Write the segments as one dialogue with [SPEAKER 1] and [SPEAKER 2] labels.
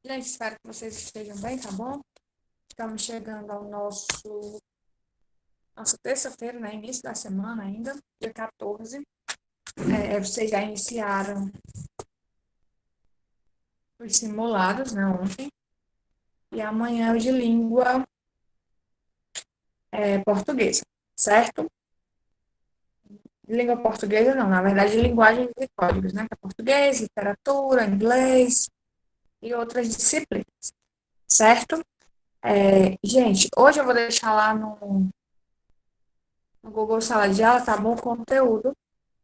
[SPEAKER 1] Gente, espero que vocês estejam bem, tá bom? Estamos chegando ao nossa terça-feira, né? Início da semana ainda, dia 14. Vocês já iniciaram os simulados, né, ontem. E amanhã é o de língua portuguesa, certo? Língua portuguesa não, na verdade, linguagens e códigos, né? Que é português, literatura, inglês e outras disciplinas, certo? Gente, hoje eu vou deixar lá no Google Sala de Aula, tá bom? O conteúdo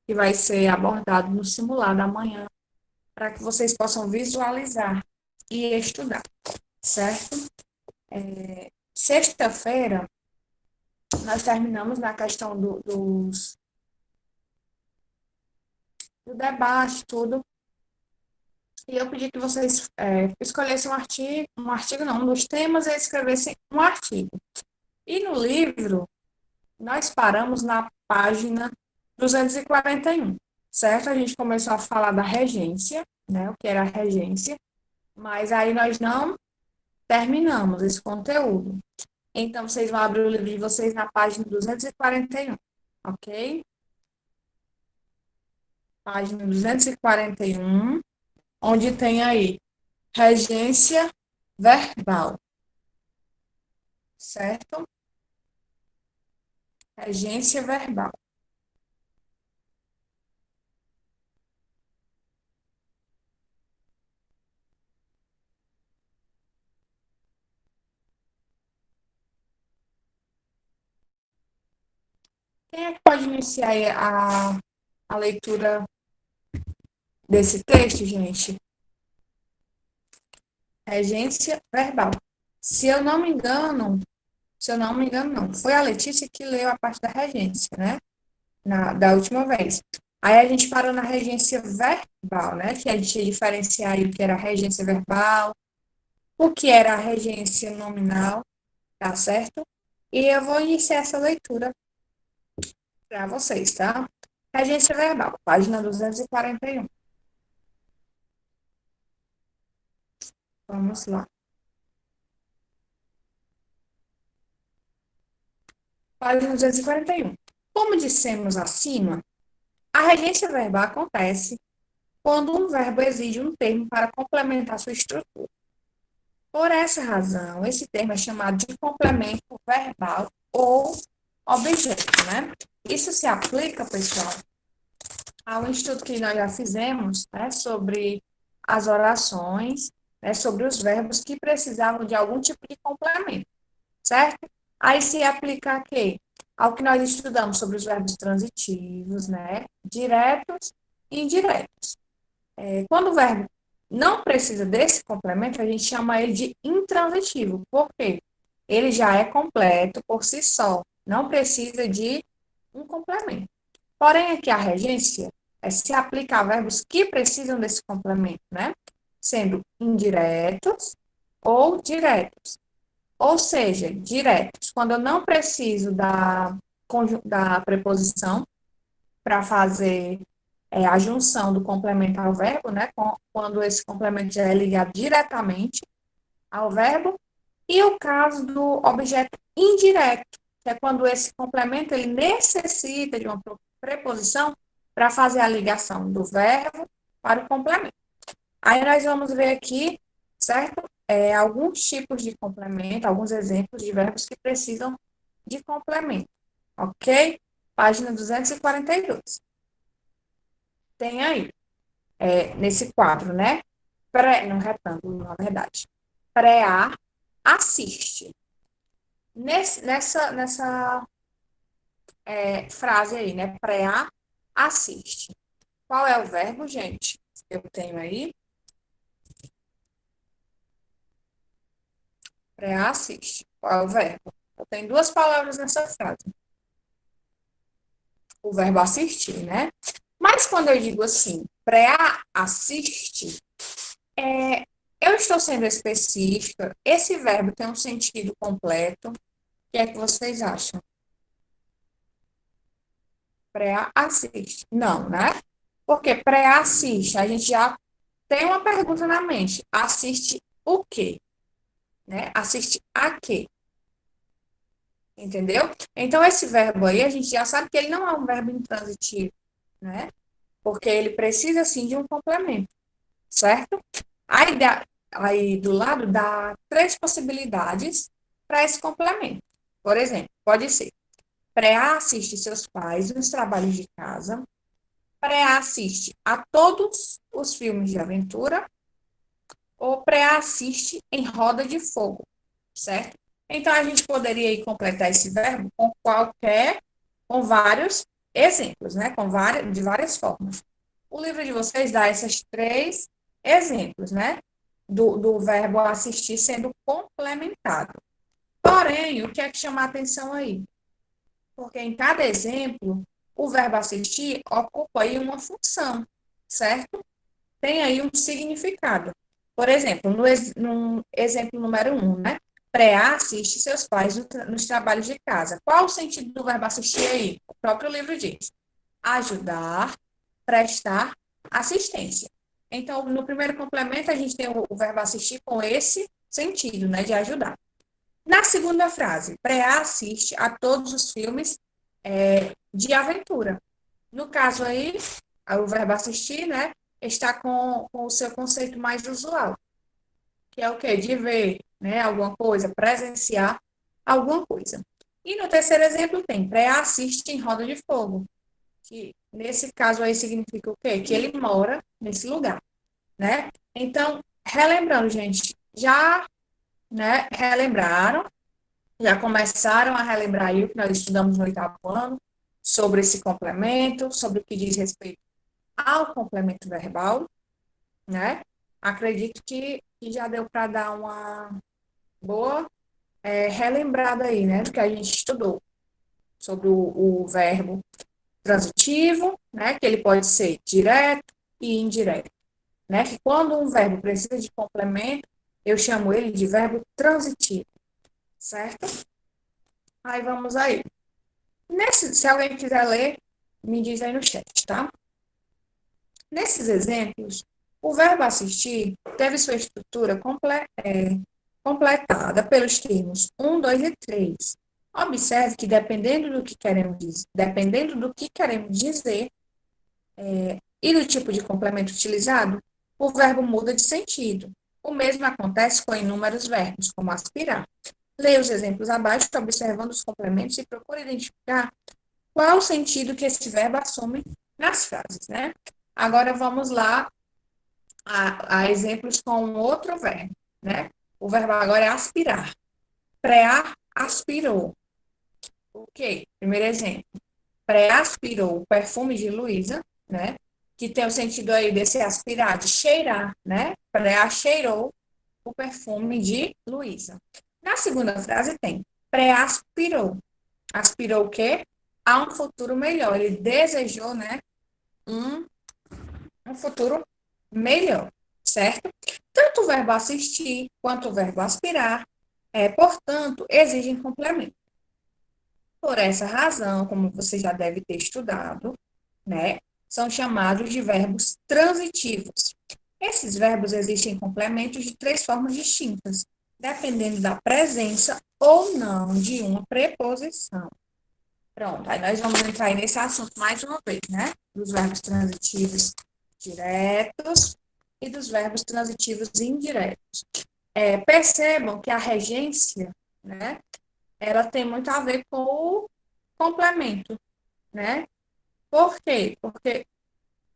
[SPEAKER 1] que vai ser abordado no simulado amanhã, para que vocês possam visualizar e estudar, certo? Sexta-feira, nós terminamos na questão do debate, tudo, e eu pedi que vocês escolhessem um artigo não, um dos temas e escrevessem um artigo. E no livro, nós paramos na página 241, certo? A gente começou a falar da regência, né? O que era a regência, mas aí nós não terminamos esse conteúdo. Então, vocês vão abrir o livro de vocês na página 241, ok? Página 241, onde tem aí regência verbal, certo? Regência verbal. Quem é que pode iniciar aí a leitura desse texto, gente? Regência verbal. Se eu não me engano, não, foi a Letícia que leu a parte da regência, né? Da última vez. Aí a gente parou na regência verbal, né? Que a gente ia diferenciar aí o que era a regência verbal, o que era a regência nominal, tá certo? E eu vou iniciar essa leitura para vocês, tá? Regência verbal, página 241. Vamos lá. Página 241. Como dissemos acima, a regência verbal acontece quando um verbo exige um termo para complementar sua estrutura. Por essa razão, esse termo é chamado de complemento verbal ou objeto, né? Isso se aplica, pessoal, ao estudo que nós já fizemos, né, sobre as orações, né, sobre os verbos que precisavam de algum tipo de complemento, certo? Aí se aplica a quê? Ao que nós estudamos sobre os verbos transitivos, né, diretos e indiretos. Quando o verbo não precisa desse complemento, a gente chama ele de intransitivo. Por quê? Ele já é completo por si só, não precisa de um complemento. Porém, aqui a regência se aplica a verbos que precisam desse complemento, né? Sendo indiretos ou diretos. Ou seja, diretos, quando eu não preciso da preposição para fazer a junção do complemento ao verbo, né? Quando esse complemento já é ligado diretamente ao verbo, e o caso do objeto indireto, que é quando esse complemento ele necessita de uma preposição para fazer a ligação do verbo para o complemento. Aí nós vamos ver aqui, certo? Alguns tipos de complemento, alguns exemplos de verbos que precisam de complemento, ok? Página 242. Tem aí, nesse quadro, né? No retângulo, na verdade. Pré-A, assiste. Nessa frase aí, né? Pré-A, assiste. Qual é o verbo, gente? Eu tenho aí. Pré-A, assiste. Qual é o verbo? Eu tenho duas palavras nessa frase. O verbo assistir, né? Mas quando eu digo assim, pré-A, assiste, eu estou sendo específica. Esse verbo tem um sentido completo. O que é que vocês acham? Pré-assiste. Não, né? Porque pré-assiste, a gente já tem uma pergunta na mente. Assiste o quê? Né? Assiste a quê? Entendeu? Então, esse verbo aí, a gente já sabe que ele não é um verbo intransitivo, né? Porque ele precisa, sim, de um complemento, certo? Aí do lado dá três possibilidades para esse complemento. Por exemplo, pode ser pré-assiste seus pais nos trabalhos de casa, pré-assiste a todos os filmes de aventura ou pré-assiste em roda de fogo, certo? Então, a gente poderia aí completar esse verbo com vários exemplos, né? De várias formas. O livro de vocês dá esses três exemplos, né? Do verbo assistir sendo complementado. Porém, o que é que chama a atenção aí? Porque em cada exemplo, o verbo assistir ocupa aí uma função, certo? Tem aí um significado. Por exemplo, no exemplo número 1, né? Pré-assiste seus pais nos trabalhos de casa. Qual o sentido do verbo assistir aí? O próprio livro diz: ajudar, prestar assistência. Então, no primeiro complemento, a gente tem o verbo assistir com esse sentido, né, de ajudar. Na segunda frase, pré-assiste a todos os filmes de aventura. No caso aí, o verbo assistir, né, está com o seu conceito mais usual, que é o quê? De ver, né, alguma coisa, presenciar alguma coisa. E no terceiro exemplo tem pré-assiste em roda de fogo, que nesse caso aí significa o quê? Que ele mora nesse lugar, né? Então, relembrando, gente, já, né, relembraram, já começaram a relembrar aí o que nós estudamos no oitavo ano, sobre esse complemento, sobre o que diz respeito ao complemento verbal, né? Acredito que já deu para dar uma boa relembrada aí, né, do que a gente estudou sobre o verbo transitivo, né, que ele pode ser direto e indireto, né, que quando um verbo precisa de complemento, eu chamo ele de verbo transitivo, certo? Aí vamos aí. Se alguém quiser ler, me diz aí no chat, tá? Nesses exemplos, o verbo assistir teve sua estrutura completada pelos termos um, 2 e 3. Observe que dependendo do que queremos dizer e do tipo de complemento utilizado, o verbo muda de sentido. O mesmo acontece com inúmeros verbos, como aspirar. Leia os exemplos abaixo, observando os complementos e procure identificar qual o sentido que esse verbo assume nas frases, né? Agora vamos lá a exemplos com outro verbo, né? O verbo agora é aspirar. Pré aspirou. Ok, primeiro exemplo. Pré-aspirou o perfume de Luísa, né? Que tem o sentido aí desse aspirar, de cheirar, né? Pré-cheirou o perfume de Luísa. Na segunda frase tem pré-aspirou. Aspirou o quê? A um futuro melhor. Ele desejou, né? Um, um futuro melhor, certo? Tanto o verbo assistir quanto o verbo aspirar, portanto, exigem complemento. Por essa razão, como você já deve ter estudado, né, são chamados de verbos transitivos. Esses verbos existem complementos de três formas distintas, dependendo da presença ou não de uma preposição. Pronto, aí nós vamos entrar aí nesse assunto mais uma vez, né? Dos verbos transitivos diretos e dos verbos transitivos indiretos. Percebam que a regência, né, ela tem muito a ver com o complemento, né? Por quê? Porque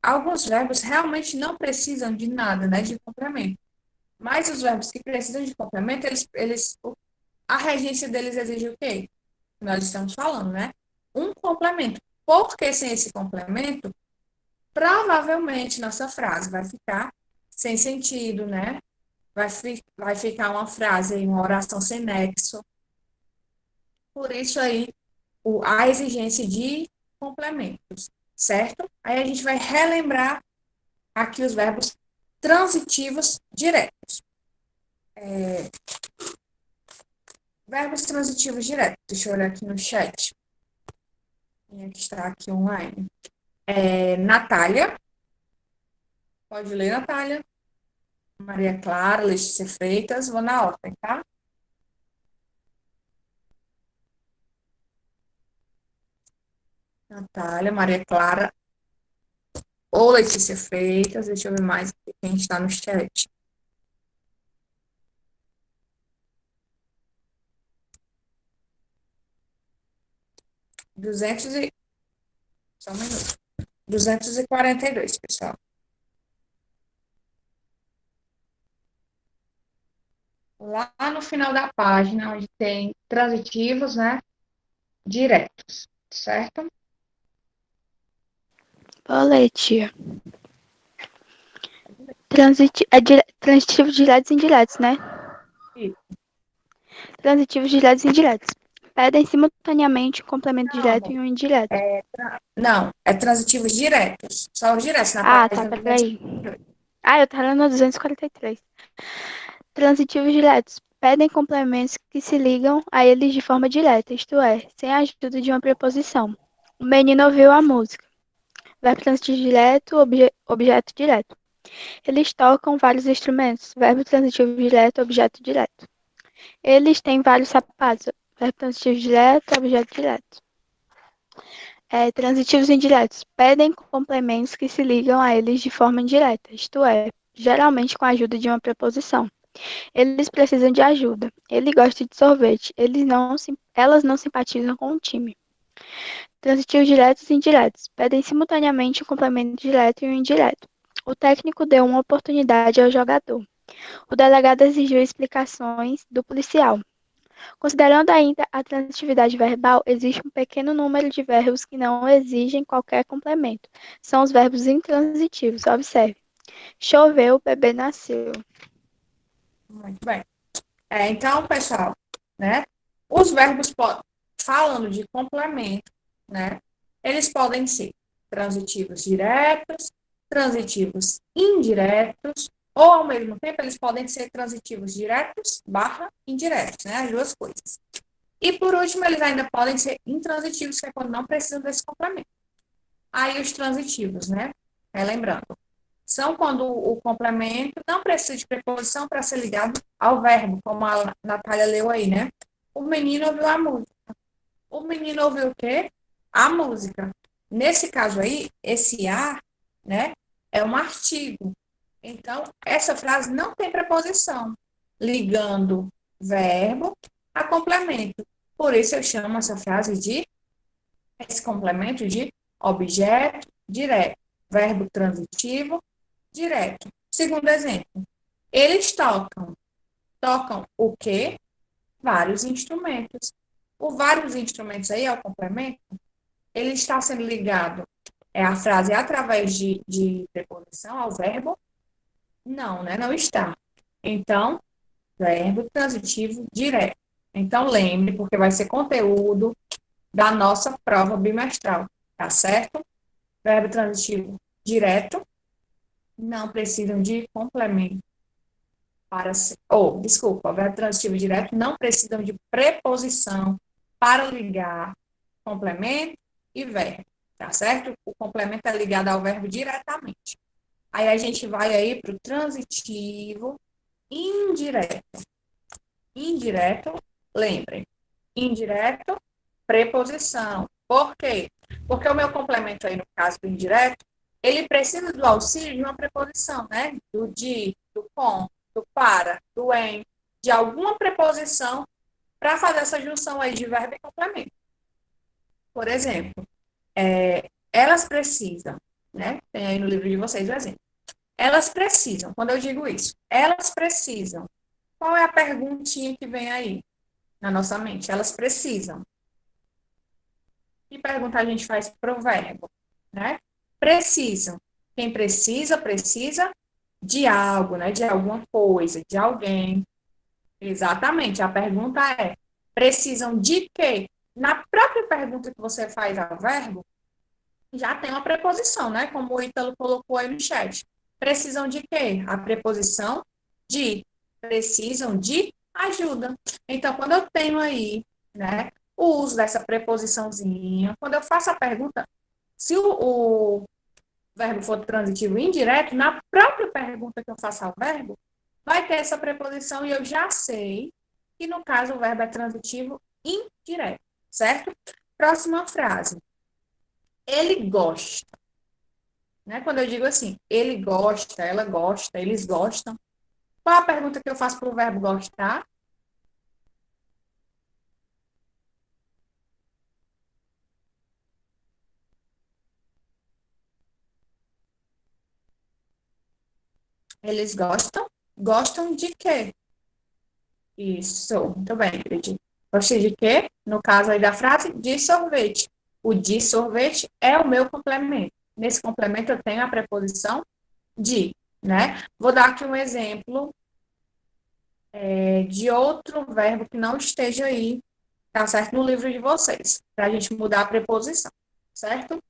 [SPEAKER 1] alguns verbos realmente não precisam de nada, né, de complemento. Mas os verbos que precisam de complemento, a regência deles exige o quê? Nós estamos falando, né? Um complemento. Porque sem esse complemento, provavelmente nossa frase vai ficar sem sentido, né? Vai ficar uma frase, uma oração sem nexo. Por isso aí, a exigência de complementos, certo? Aí a gente vai relembrar aqui os verbos transitivos diretos. Verbos transitivos diretos. Deixa eu olhar aqui no chat. Quem é que está aqui online? Natália. Pode ler, Natália. Maria Clara, Letícia Freitas, vou na ordem, tá? Natália, Maria Clara ou Letícia Freitas, deixa eu ver mais aqui quem está no chat. 200 e... Só um minuto. 242, pessoal. Lá no final da página, onde tem transitivos, né? Diretos, certo?
[SPEAKER 2] Olê, tia. Transitivos diretos e indiretos, né?
[SPEAKER 1] Isso.
[SPEAKER 2] Transitivos diretos e indiretos. Pedem simultaneamente um complemento
[SPEAKER 1] Não,
[SPEAKER 2] direto
[SPEAKER 1] amor.
[SPEAKER 2] e um indireto.
[SPEAKER 1] Não, é transitivos diretos. Só os diretos na
[SPEAKER 2] Ah, tá,
[SPEAKER 1] página
[SPEAKER 2] peraí.
[SPEAKER 1] 242.
[SPEAKER 2] Eu tava no 243. Transitivos diretos. Pedem complementos que se ligam a eles de forma direta, isto é, sem a ajuda de uma preposição. O menino ouviu a música. Verbo transitivo direto, objeto direto. Eles tocam vários instrumentos. Verbo transitivo direto, objeto direto. Eles têm vários sapatos. Verbo transitivo direto, objeto direto. Transitivos indiretos. Pedem complementos que se ligam a eles de forma indireta, isto é, geralmente com a ajuda de uma preposição. Eles precisam de ajuda. Ele gosta de sorvete. Elas não simpatizam com o time. Transitivos diretos e indiretos. Pedem simultaneamente um complemento direto e um indireto. O técnico deu uma oportunidade ao jogador. O delegado exigiu explicações do policial. Considerando ainda a transitividade verbal, existe um pequeno número de verbos que não exigem qualquer complemento. São os verbos intransitivos. Observe. Choveu, o bebê nasceu.
[SPEAKER 1] Muito bem. Então, pessoal, né? Os verbos, falando de complemento, né? Eles podem ser transitivos diretos, transitivos indiretos, ou ao mesmo tempo eles podem ser transitivos diretos barra indiretos, né? As duas coisas. E por último, eles ainda podem ser intransitivos, que é quando não precisam desse complemento. Aí os transitivos, né? Lembrando, são quando o complemento não precisa de preposição para ser ligado ao verbo, como a Natália leu aí, né? O menino ouviu a música. O menino ouviu o quê? A música. Nesse caso aí, esse a, né, é um artigo. Então, essa frase não tem preposição, ligando verbo a complemento. Por isso eu chamo essa frase de, esse complemento de objeto direto, verbo transitivo direto. Segundo exemplo, eles tocam. Tocam o quê? Vários instrumentos. O vários instrumentos aí é o complemento. Ele está sendo ligado, a frase através de preposição ao verbo? Não, né? Não está. Então, verbo transitivo direto. Então, lembre, porque vai ser conteúdo da nossa prova bimestral, tá certo? Verbo transitivo direto, não precisam de complemento para ser, desculpa, verbo transitivo direto não precisam de preposição para ligar complemento e verbo, tá certo? O complemento é ligado ao verbo diretamente. Aí a gente vai aí para o transitivo indireto. Indireto, lembrem, indireto, preposição. Por quê? Porque o meu complemento aí, no caso do indireto, ele precisa do auxílio de uma preposição, né? Do de, do com, do para, do em, de alguma preposição para fazer essa junção aí de verbo e complemento. Por exemplo, elas precisam, né? Tem aí no livro de vocês o exemplo. Elas precisam, quando eu digo isso, elas precisam. Qual é a perguntinha que vem aí na nossa mente? Elas precisam. Que pergunta a gente faz para o verbo, né? Precisam. Quem precisa, precisa de algo, né? De alguma coisa, de alguém. Exatamente. A pergunta é: precisam de quê? Na própria pergunta que você faz ao verbo, já tem uma preposição, né? Como o Ítalo colocou aí no chat. Precisam de quê? A preposição de. Precisam de ajuda. Então, quando eu tenho aí, né, o uso dessa preposiçãozinha, quando eu faço a pergunta, se verbo for transitivo indireto, na própria pergunta que eu faço ao verbo, vai ter essa preposição e eu já sei que, no caso, o verbo é transitivo indireto, certo? Próxima frase. Ele gosta. Né? Quando eu digo assim, ele gosta, ela gosta, eles gostam. Qual a pergunta que eu faço para o verbo gostar? Eles gostam? Gostam de quê? Isso, muito bem, Cris. Gostei de quê? No caso aí da frase, de sorvete. O de sorvete é o meu complemento. Nesse complemento eu tenho a preposição de, né? Vou dar aqui um exemplo de outro verbo que não esteja aí, tá certo? No livro de vocês, para a gente mudar a preposição, certo?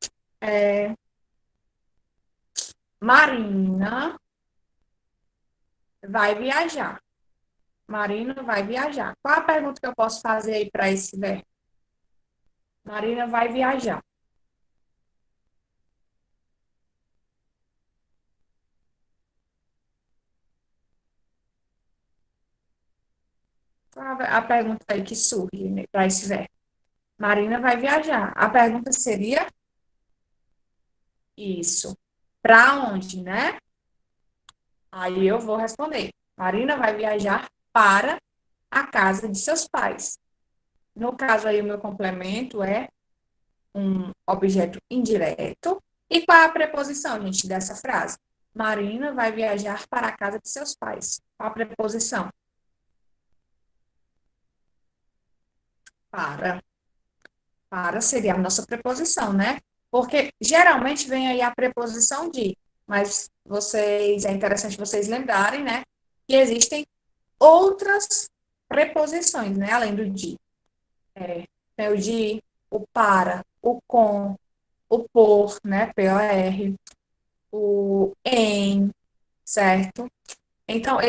[SPEAKER 1] Marina vai viajar. Marina vai viajar. Qual a pergunta que eu posso fazer aí para esse verbo? Marina vai viajar. Qual a pergunta aí que surge, né, para esse verbo? Marina vai viajar. A pergunta seria isso. Para onde, né? Aí eu vou responder. Marina vai viajar para a casa de seus pais. No caso aí, o meu complemento é um objeto indireto. E qual é a preposição, gente, dessa frase? Marina vai viajar para a casa de seus pais. Qual a preposição? Para. Para seria a nossa preposição, né? Porque geralmente vem aí a preposição de, mas é interessante vocês lembrarem, né? Que existem outras preposições, né? Além do de. Tem o de, o para, o com, o por, né? P-O-R, o em, certo? Então,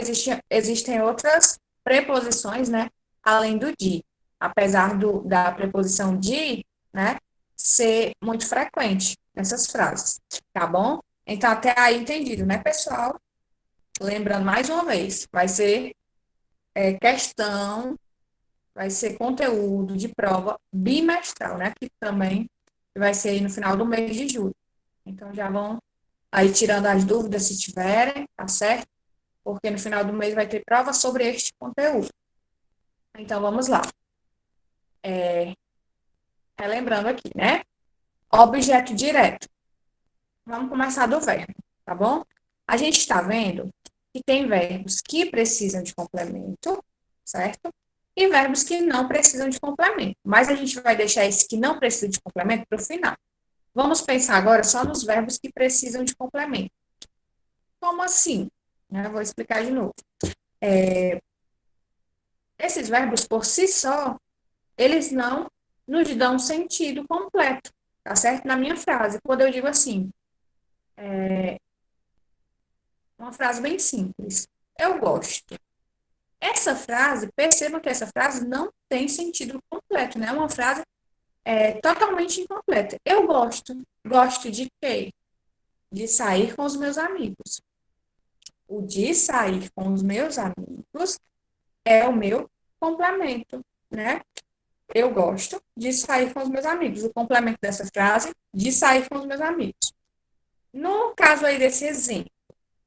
[SPEAKER 1] existem outras preposições, né? Além do de. Apesar da preposição de, né? Ser muito frequente nessas frases, tá bom? Então, até aí entendido, né, pessoal? Lembrando mais uma vez, vai ser questão, vai ser conteúdo de prova bimestral, né? Que também vai ser aí no final do mês de julho. Então, já vão aí tirando as dúvidas se tiverem, tá certo? Porque no final do mês vai ter prova sobre este conteúdo. Então, vamos lá. Relembrando aqui, né? Objeto direto. Vamos começar do verbo, tá bom? A gente está vendo que tem verbos que precisam de complemento, certo? E verbos que não precisam de complemento. Mas a gente vai deixar esse que não precisa de complemento para o final. Vamos pensar agora só nos verbos que precisam de complemento. Como assim? Vou explicar de novo. Esses verbos, por si só, eles não nos dão sentido completo, tá certo? Na minha frase, quando eu digo assim, uma frase bem simples, eu gosto. Essa frase, perceba que essa frase não tem sentido completo, né? É uma frase totalmente incompleta. Eu gosto. Gosto de quê? De sair com os meus amigos. O de sair com os meus amigos é o meu complemento, né? Eu gosto de sair com os meus amigos. O complemento dessa frase, de sair com os meus amigos. No caso aí desse exemplo,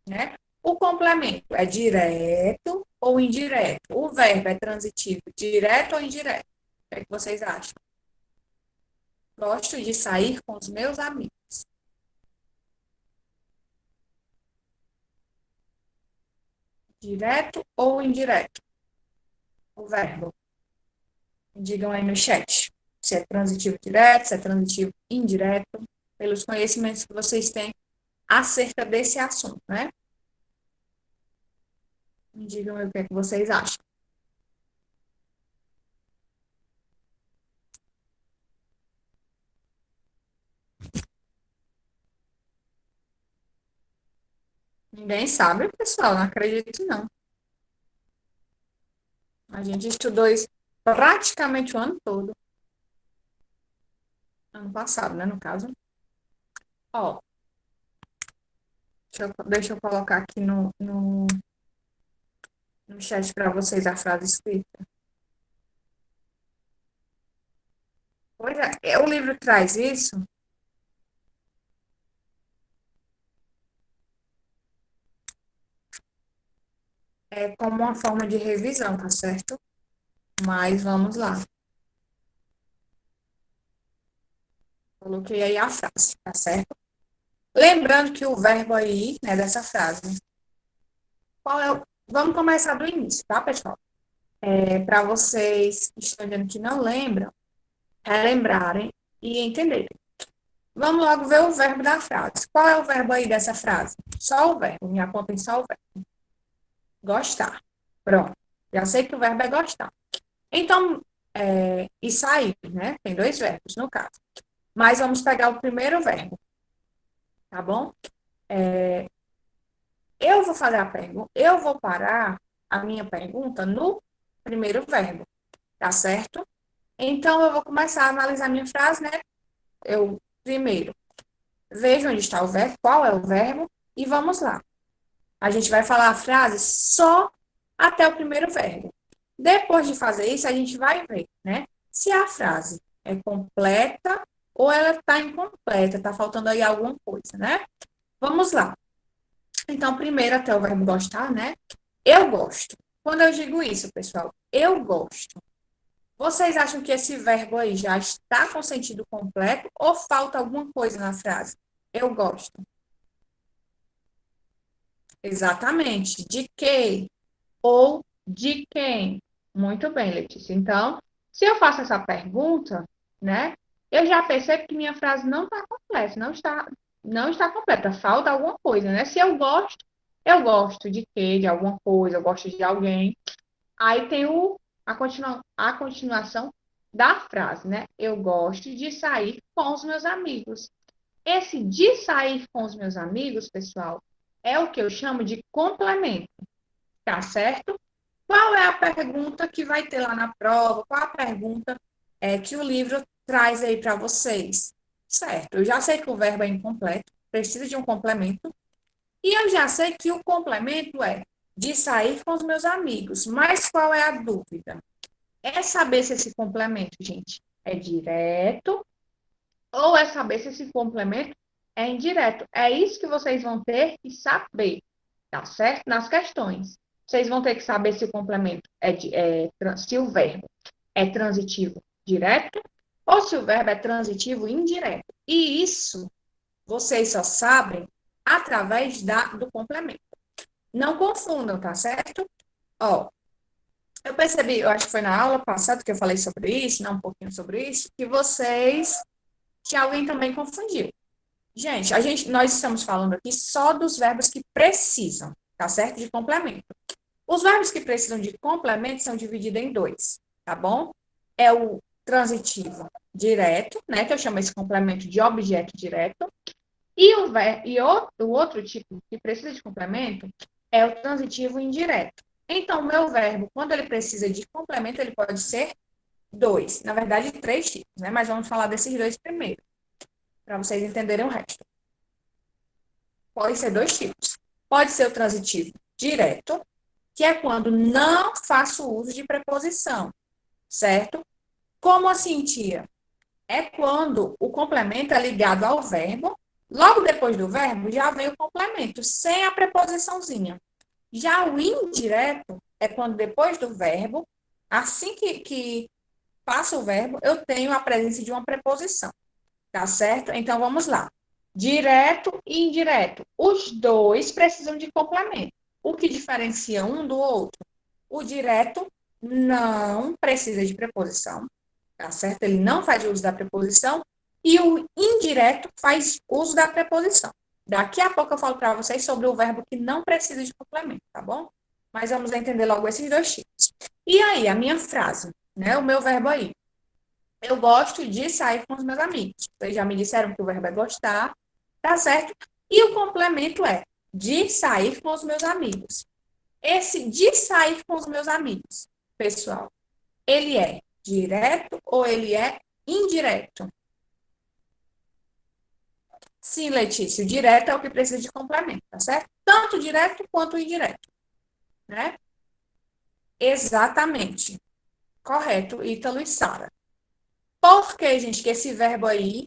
[SPEAKER 1] né? O complemento é direto ou indireto? O verbo é transitivo, direto ou indireto? O que é que vocês acham? Gosto de sair com os meus amigos. Direto ou indireto? O verbo. Digam aí no chat. Se é transitivo direto, se é transitivo indireto, pelos conhecimentos que vocês têm acerca desse assunto, né? Me digam aí o que é que vocês acham. Ninguém sabe, pessoal, não acredito não. A gente estudou isso praticamente o ano todo. Ano passado, né, no caso. Ó, Deixa eu colocar aqui no chat para vocês a frase escrita. Pois é, o livro traz isso. É como uma forma de revisão, tá certo? Mas vamos lá. Coloquei aí a frase, tá certo? Lembrando que o verbo aí, né, dessa frase, qual é o... Vamos começar do início, tá, pessoal? Para vocês que estão dizendo que não lembram, relembrarem e entenderem. Vamos logo ver o verbo da frase. Qual é o verbo aí dessa frase? Só o verbo, me apontem só o verbo. Gostar. Pronto. Já sei que o verbo é gostar. Então, e sair, né? Tem dois verbos, no caso. Mas vamos pegar o primeiro verbo, tá bom? Eu vou fazer a pergunta, eu vou parar a minha pergunta no primeiro verbo, tá certo? Então, eu vou começar a analisar a minha frase, né? Eu, primeiro, vejo onde está o verbo, qual é o verbo, e vamos lá. A gente vai falar a frase só até o primeiro verbo. Depois de fazer isso, a gente vai ver, né? Se a frase é completa ou ela está incompleta, está faltando aí alguma coisa, né? Vamos lá. Então, primeiro até o verbo gostar, né? Eu gosto. Quando eu digo isso, pessoal, eu gosto. Vocês acham que esse verbo aí já está com sentido completo ou falta alguma coisa na frase? Eu gosto. Exatamente. De que? Ou de quem? Muito bem, Letícia. Então, se eu faço essa pergunta, né, eu já percebo que minha frase não está completa, não está completa, falta alguma coisa, né? Se eu gosto de quê? De alguma coisa, eu gosto de alguém. Aí tem a continuação da frase, né? Eu gosto de sair com os meus amigos. Esse de sair com os meus amigos, pessoal, é o que eu chamo de complemento, tá certo? Qual é a pergunta que vai ter lá na prova? Qual a pergunta que o livro traz aí para vocês? Certo, eu já sei que o verbo é incompleto, precisa de um complemento, e eu já sei que o complemento é de sair com os meus amigos. Mas qual é a dúvida? É saber se esse complemento, gente, é direto ou é saber se esse complemento é indireto. É isso que vocês vão ter que saber, tá certo? Nas questões. Vocês vão ter que saber se o complemento se o verbo é transitivo direto ou se o verbo é transitivo indireto. E isso vocês só sabem através do complemento. Não confundam, tá certo? Ó, eu percebi, eu acho que foi na aula passada que eu falei sobre isso, não um pouquinho sobre isso, que alguém também confundiu. Gente, nós estamos falando aqui só dos verbos que precisam, tá certo? De complemento. Os verbos que precisam de complemento são divididos em dois, tá bom? É o transitivo direto, né? Que eu chamo esse complemento de objeto direto. O outro tipo que precisa de complemento é o transitivo indireto. Então, o meu verbo, quando ele precisa de complemento, ele pode ser dois. Na verdade, três tipos, né? Mas vamos falar desses dois primeiro, para vocês entenderem o resto. Pode ser dois tipos. Pode ser o transitivo direto, que é quando não faço uso de preposição, certo? Como assim, tia? É quando o complemento é ligado ao verbo, logo depois do verbo já vem o complemento, sem a preposiçãozinha. Já o indireto é quando depois do verbo, assim que passa o verbo, eu tenho a presença de uma preposição, tá certo? Então, vamos lá. Direto e indireto. Os dois precisam de complemento. O que diferencia um do outro? O direto não precisa de preposição, tá certo? Ele não faz uso da preposição. E o indireto faz uso da preposição. Daqui a pouco eu falo para vocês sobre o verbo que não precisa de complemento, tá bom? Mas vamos entender logo esses dois tipos. E aí, a minha frase, né? O meu verbo aí. Eu gosto de sair com os meus amigos. Vocês já me disseram que o verbo é gostar, tá certo? E o complemento é de sair com os meus amigos. Esse de sair com os meus amigos, pessoal, ele é direto ou ele é indireto? Sim, Letícia, o direto é o que precisa de complemento, tá certo? Tanto direto quanto indireto, né? Exatamente. Correto, Ítalo e Sara. Por que, gente, que esse verbo aí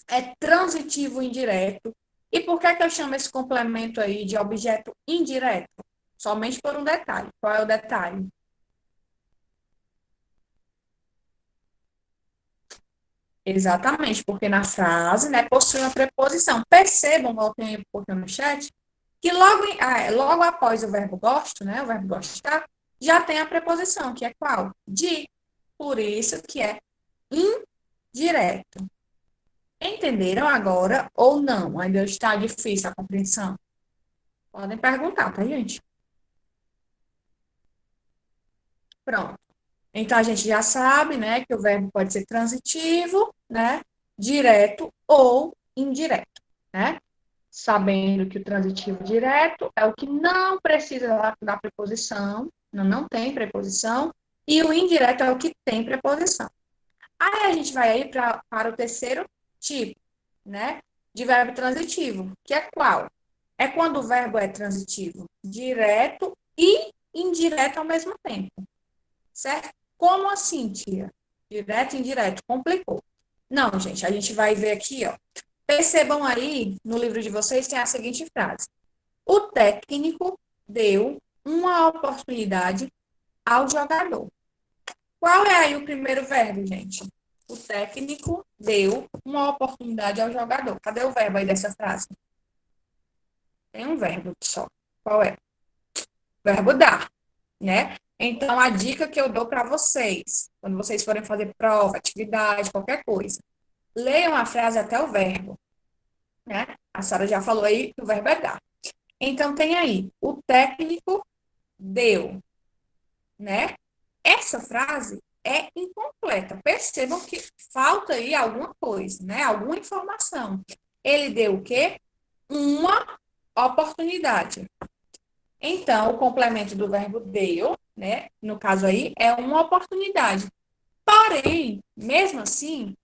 [SPEAKER 1] é transitivo indireto? E por que eu chamo esse complemento aí de objeto indireto? Somente por um detalhe. Qual é o detalhe? Exatamente, porque na frase, né, possui uma preposição. Percebam, voltem um pouquinho no chat, que logo após o verbo gosto, né, o verbo gostar, já tem a preposição, que é qual? De. Por isso que é indireto. Entenderam agora ou não? Ainda está difícil a compreensão? Podem perguntar, tá, gente? Pronto. Então, a gente já sabe, né, que o verbo pode ser transitivo, né, direto ou indireto, né? Sabendo que o transitivo direto é o que não precisa da preposição, não tem preposição, e o indireto é o que tem preposição. Aí a gente vai aí para o terceiro tipo, né, de verbo transitivo, que é qual? É quando o verbo é transitivo direto e indireto ao mesmo tempo, certo? Como assim, tia? Direto e indireto, complicou. Não, gente, a gente vai ver aqui, ó. Percebam aí, no livro de vocês, tem a seguinte frase. O técnico deu uma oportunidade ao jogador. Qual é aí o primeiro verbo, gente? O técnico deu uma oportunidade ao jogador. Cadê o verbo aí dessa frase? Tem um verbo só. Qual é? Verbo dar, né? Então, a dica que eu dou para vocês, quando vocês forem fazer prova, atividade, qualquer coisa, leiam a frase até o verbo, né? A Sara já falou aí que o verbo é dar. Então, tem aí, o técnico deu, né? Essa frase é incompleta. Percebam que falta aí alguma coisa, né? Alguma informação. Ele deu o quê? Uma oportunidade. Então, o complemento do verbo deu, né? No caso aí, é uma oportunidade. Porém, mesmo assim,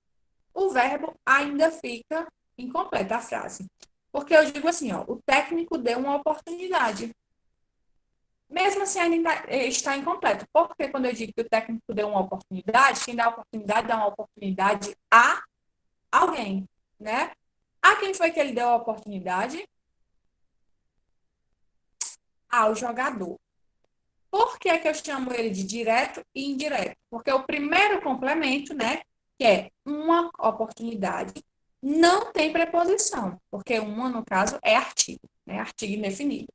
[SPEAKER 1] o verbo ainda fica incompleta a frase. Porque eu digo assim, ó, o técnico deu uma oportunidade. Mesmo assim, ainda está incompleto. Porque quando eu digo que o técnico deu uma oportunidade, quem dá uma oportunidade a alguém, né? A quem foi que ele deu a oportunidade? Ao jogador. Por que que eu chamo ele de direto e indireto? Porque o primeiro complemento, né, que é uma oportunidade, não tem preposição, porque uma, no caso, é artigo, né, artigo indefinido.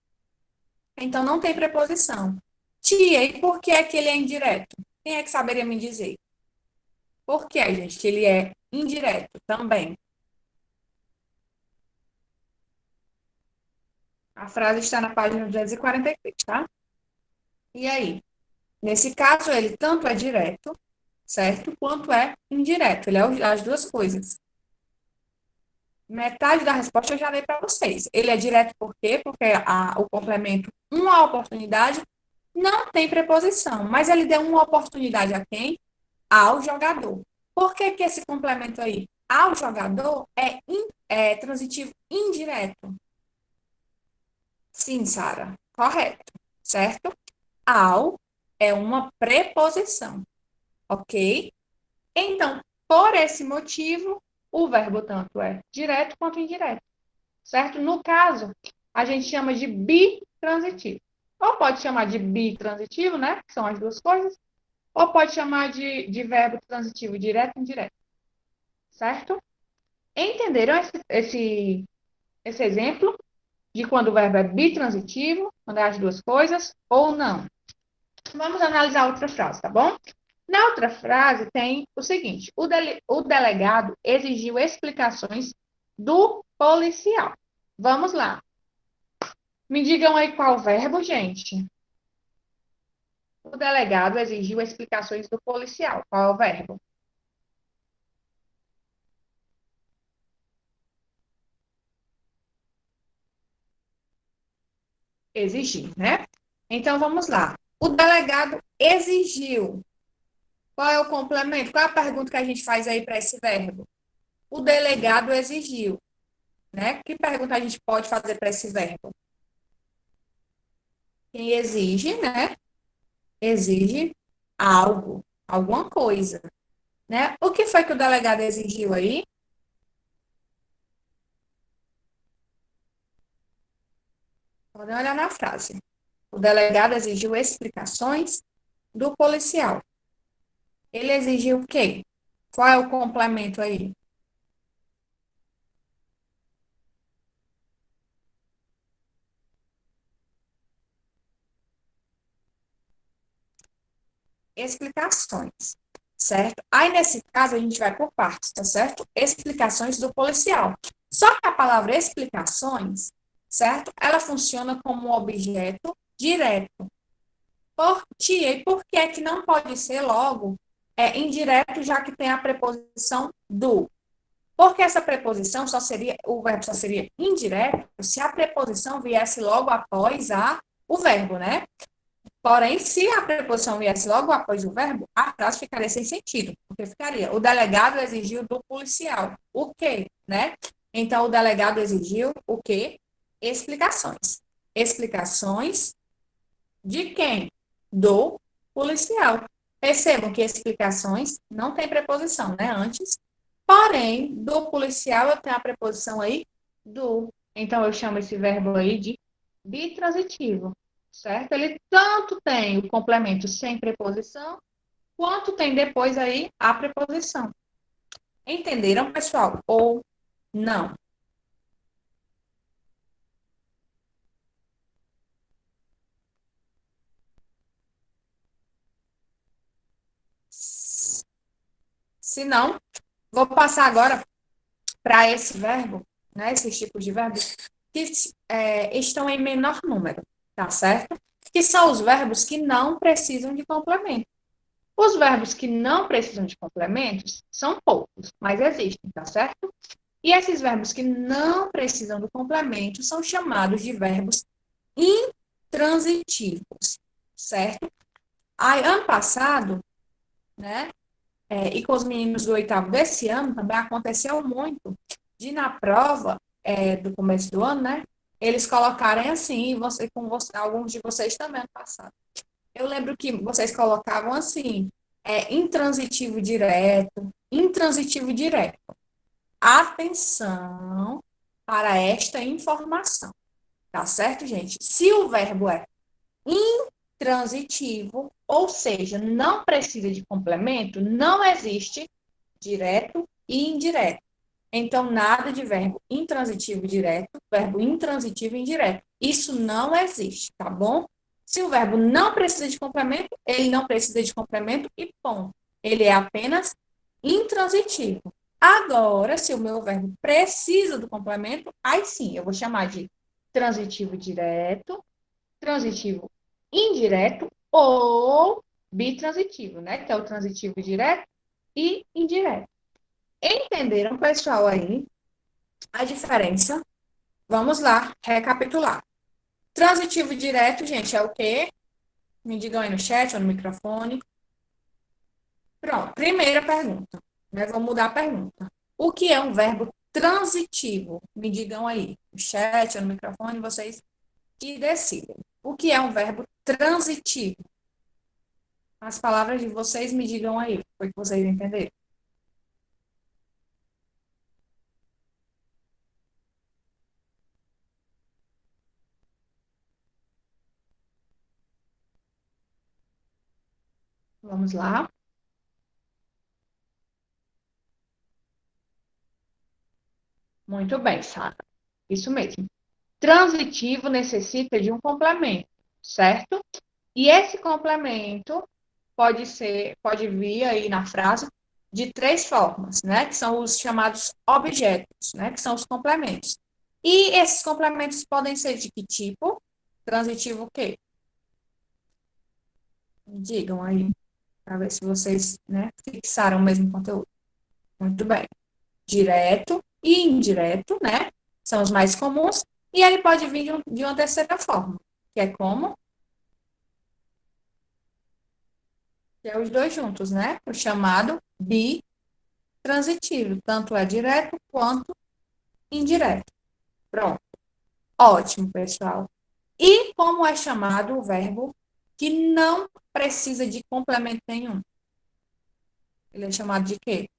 [SPEAKER 1] Então, não tem preposição. Tia, e por que é que ele é indireto? Quem é que saberia me dizer? Por que, gente, que ele é indireto também? A frase está na página 243, tá? E aí? Nesse caso, ele tanto é direto, certo? Quanto é indireto. Ele é as duas coisas. Metade da resposta eu já dei para vocês. Ele é direto por quê? Porque o complemento uma oportunidade não tem preposição, mas ele deu uma oportunidade a quem? Ao jogador. Por que que esse complemento aí, ao jogador, é transitivo indireto? Sim, Sara, correto, certo? Ao é uma preposição, ok? Então, por esse motivo, o verbo tanto é direto quanto indireto, certo? No caso, a gente chama de bitransitivo. Ou pode chamar de bitransitivo, né? Que são as duas coisas. Ou pode chamar de verbo transitivo direto e indireto, certo? Entenderam esse exemplo de quando o verbo é bitransitivo, quando é as duas coisas, ou não? Vamos analisar outra frase, tá bom? Na outra frase tem o seguinte: o delegado exigiu explicações do policial. Vamos lá. Me digam aí qual verbo, gente. O delegado exigiu explicações do policial. Qual é o verbo? Exigir, né? Então vamos lá. O delegado exigiu. Qual é o complemento? Qual é a pergunta que a gente faz aí para esse verbo? O delegado exigiu. né? Que pergunta a gente pode fazer para esse verbo? Quem exige, né? Exige algo, alguma coisa, né? O que foi que o delegado exigiu aí? Podem olhar na frase. O delegado exigiu explicações do policial. Ele exigiu o quê? Qual é o complemento aí? Explicações, certo? Aí, nesse caso, a gente vai por partes, tá certo? Explicações do policial. Só que a palavra explicações, certo? Ela funciona como um objeto direto. Por ti, e por que é que não pode ser logo indireto, já que tem a preposição do? Porque essa preposição só seria, o verbo só seria indireto se a preposição viesse logo após o verbo, né? Porém, se a preposição viesse logo após o verbo, a frase ficaria sem sentido, porque ficaria: o delegado exigiu do policial. O quê, né? Então, o delegado exigiu o quê? Explicações. Explicações de quem? Do policial. Percebam que explicações não tem preposição, né? Antes. Porém, do policial eu tenho a preposição aí do. Então, eu chamo esse verbo aí de bitransitivo, certo? Ele tanto tem o complemento sem preposição, quanto tem depois aí a preposição. Entenderam, pessoal? Ou não? Se não, vou passar agora para esse verbo, né, esses tipos de verbos, que estão em menor número, tá certo? Que são os verbos que não precisam de complemento. Os verbos que não precisam de complementos são poucos, mas existem, tá certo? E esses verbos que não precisam do complemento são chamados de verbos intransitivos, certo? Aí, ano passado, né, e com os meninos do oitavo desse ano, também aconteceu muito de na prova do começo do ano, né, eles colocarem assim, e você, alguns de vocês também ano passado. Eu lembro que vocês colocavam assim, intransitivo direto. Atenção para esta informação, tá certo, gente? Se o verbo é intransitivo, ou seja, não precisa de complemento, não existe direto e indireto. Então, nada de verbo intransitivo direto, verbo intransitivo indireto. Isso não existe, tá bom? Se o verbo não precisa de complemento, ele não precisa de complemento e ponto. Ele é apenas intransitivo. Agora, se o meu verbo precisa do complemento, aí sim, eu vou chamar de transitivo direto, transitivo indireto ou bitransitivo, né? Que é o transitivo direto e indireto. Entenderam, pessoal, aí a diferença? Vamos lá, recapitular. Transitivo direto, gente, é o quê? Me digam aí no chat ou no microfone. Pronto, primeira pergunta. Né? Vou mudar a pergunta. O que é um verbo transitivo? Me digam aí, no chat ou no microfone, vocês que decidem. O que é um verbo transitivo? As palavras de vocês me digam aí, foi que vocês entenderam. Vamos lá. Muito bem, Sara. Isso mesmo. Transitivo necessita de um complemento, certo? E esse complemento pode vir aí na frase de três formas, né? Que são os chamados objetos, né? Que são os complementos. E esses complementos podem ser de que tipo? Transitivo o quê? Me digam aí, para ver se vocês, né, fixaram o mesmo conteúdo. Muito bem. Direto e indireto, né? São os mais comuns. E ele pode vir de uma terceira forma, que é como? Que é os dois juntos, né? O chamado bitransitivo, tanto é direto quanto indireto. Pronto. Ótimo, pessoal. E como é chamado o verbo que não precisa de complemento nenhum? Ele é chamado de quê?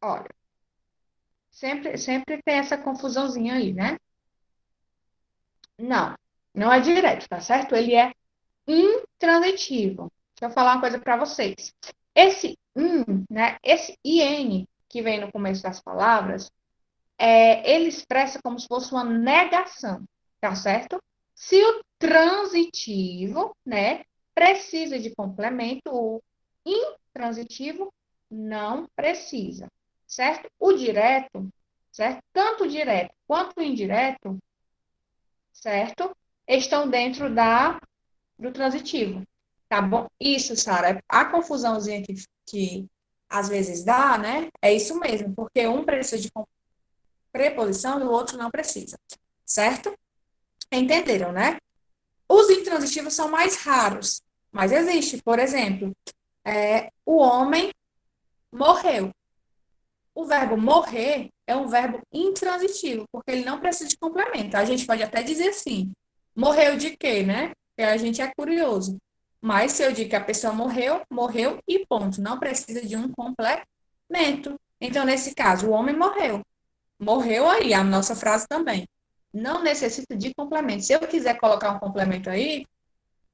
[SPEAKER 1] Olha, sempre tem essa confusãozinha aí, né? Não, não é direto, tá certo? Ele é intransitivo. Deixa eu falar uma coisa para vocês. Esse né? Esse in que vem no começo das palavras, ele expressa como se fosse uma negação, tá certo? Se o transitivo, né, precisa de complemento, o intransitivo não precisa, certo? O direto, certo? Tanto o direto quanto o indireto, certo? Estão dentro do transitivo, tá bom? Isso, Sara, a confusãozinha que às vezes dá, né? É isso mesmo, porque um precisa de preposição e o outro não precisa, certo? Entenderam, né? Os intransitivos são mais raros, mas existe. Por exemplo, o homem morreu. O verbo morrer é um verbo intransitivo, porque ele não precisa de complemento. A gente pode até dizer assim, morreu de quê, né? Porque a gente é curioso. Mas se eu digo que a pessoa morreu, morreu e ponto. Não precisa de um complemento. Então, nesse caso, o homem morreu. Morreu aí, a nossa frase também. Não necessita de complemento. Se eu quiser colocar um complemento aí,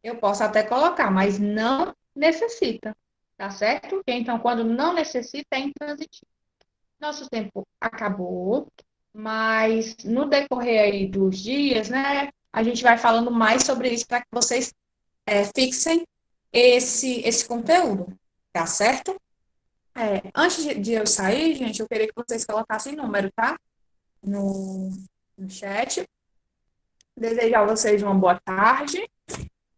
[SPEAKER 1] eu posso até colocar, mas não necessita. Tá certo? Então, quando não necessita, é intransitivo. Nosso tempo acabou, mas no decorrer aí dos dias, né, a gente vai falando mais sobre isso para que vocês fixem esse conteúdo, tá certo? Antes de eu sair, gente, eu queria que vocês colocassem número, tá? No, no chat. Desejar a vocês uma boa tarde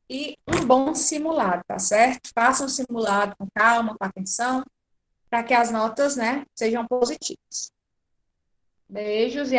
[SPEAKER 1] e um bom simulado, tá certo? Façam um simulado com calma, com atenção, para que as notas, né, sejam positivas. Beijos e